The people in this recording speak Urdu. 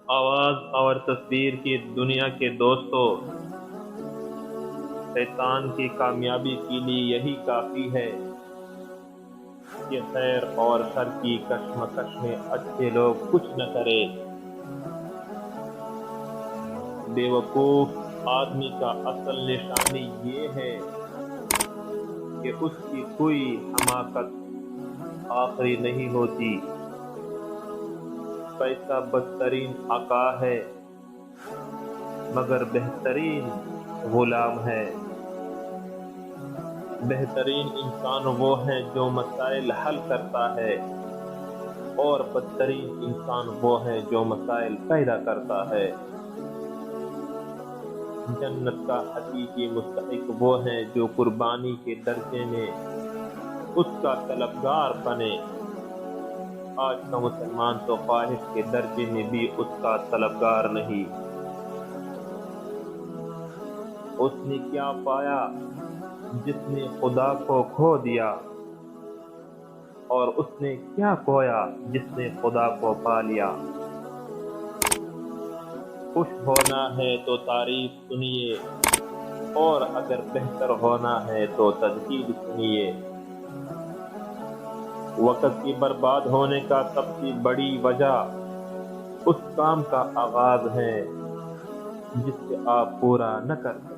آواز اور تصویر کی دنیا کے دوستوں، شیطان کی کامیابی کے لیے یہی کافی ہے کہ خیر اور شر کی کشمکش میں اچھے لوگ کچھ نہ کرے۔ بے وقوف آدمی کا اصل نشانی یہ ہے کہ اس کی کوئی حماقت آخری نہیں ہوتی۔ پیسہ بدترین آقا ہے مگر بہترین غلام ہے۔ بہترین انسان وہ ہے جو مسائل حل کرتا ہے، اور بدترین انسان وہ ہے جو مسائل پیدا کرتا ہے۔ جنت کا حقیقی مستحق وہ ہے جو قربانی کے درجے میں اس کا طلبگار بنے۔ آج کا مسلمان تو خواہش کے درجے میں بھی اس کا طلبگار نہیں۔ اس نے کیا پایا جس نے خدا کو کھو دیا، اور اس نے کیا کھویا جس نے خدا کو پا لیا۔ خوش ہونا ہے تو تعریف سنیے، اور اگر بہتر ہونا ہے تو تنقید سنیے۔ وقت کی برباد ہونے کا سب سے بڑی وجہ اس کام کا آغاز ہے جس سے آپ پورا نہ کر سکتے۔